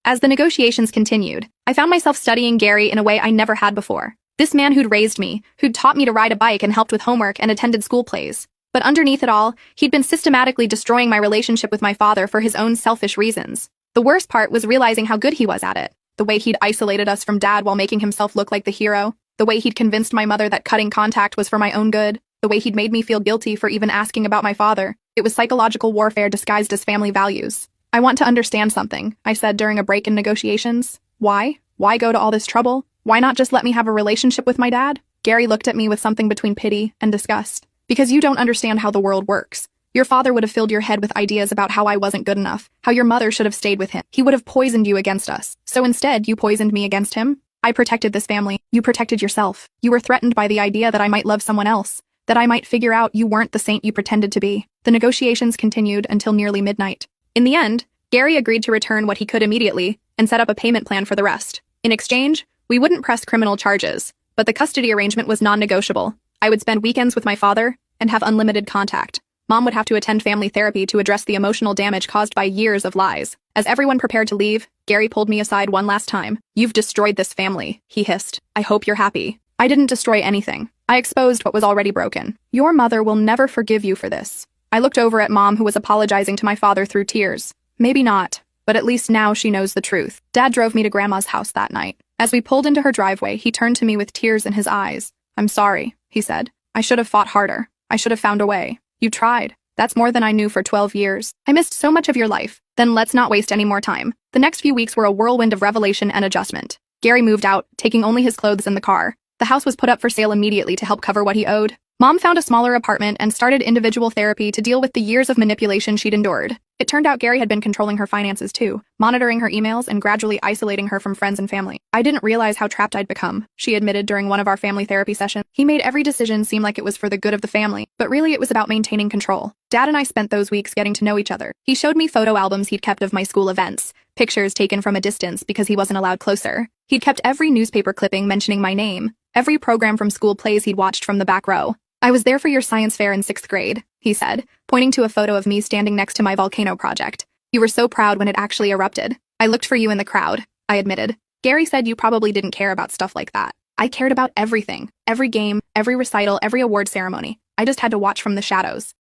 As the negotiations continued, I found myself studying Gary in a way I never had before. This man who'd raised me, who'd taught me to ride a bike and helped with homework and attended school plays. But underneath it all, he'd been systematically destroying my relationship with my father for his own selfish reasons. The worst part was realizing how good he was at it. The way he'd isolated us from Dad while making himself look like the hero. The way he'd convinced my mother that cutting contact was for my own good. The way he'd made me feel guilty for even asking about my father. It was psychological warfare disguised as family values. "I want to understand something," I said during a break in negotiations. "Why? Why go to all this trouble? Why not just let me have a relationship with my dad?" Gary looked at me with something between pity and disgust. "Because you don't understand how the world works. Your father would have filled your head with ideas about how I wasn't good enough, how your mother should have stayed with him. He would have poisoned you against us. So instead, you poisoned me against him? I protected this family. You protected yourself. You were threatened by the idea that I might love someone else, that I might figure out you weren't the saint you pretended to be." The negotiations continued until nearly midnight. In the end, Gary agreed to return what he could immediately and set up a payment plan for the rest. In exchange, we wouldn't press criminal charges, but the custody arrangement was non-negotiable. I would spend weekends with my father and have unlimited contact. Mom would have to attend family therapy to address the emotional damage caused by years of lies. As everyone prepared to leave, Gary pulled me aside one last time. "You've destroyed this family," he hissed. "I hope you're happy." "I didn't destroy anything. I exposed what was already broken. Your mother will never forgive you for this." I looked over at Mom, who was apologizing to my father through tears. Maybe not, but at least now she knows the truth. Dad drove me to Grandma's house that night. As we pulled into her driveway, he turned to me with tears in his eyes. "I'm sorry," he said. "I should have fought harder. I should have found a way. You tried. That's more than I knew for 12 years. I missed so much of your life. Then let's not waste any more time." The next few weeks were a whirlwind of revelation and adjustment. Gary moved out, taking only his clothes in the car. The house was put up for sale immediately to help cover what he owed. Mom found a smaller apartment and started individual therapy to deal with the years of manipulation she'd endured. It turned out Gary had been controlling her finances too, monitoring her emails and gradually isolating her from friends and family. "I didn't realize how trapped I'd become," she admitted during one of our family therapy sessions. "He made every decision seem like it was for the good of the family, but really it was about maintaining control." Dad and I spent those weeks getting to know each other. He showed me photo albums he'd kept of my school events, pictures taken from a distance because he wasn't allowed closer. He'd kept every newspaper clipping mentioning my name, every program from school plays he'd watched from the back row. "I was there for your science fair in 6th grade, he said, pointing to a photo of me standing next to my volcano project. "You were so proud when it actually erupted. I looked for you in the crowd," I admitted. "Gary said you probably didn't care about stuff like that. I cared about everything. Every game, every recital, every award ceremony. I just had to watch from the shadows."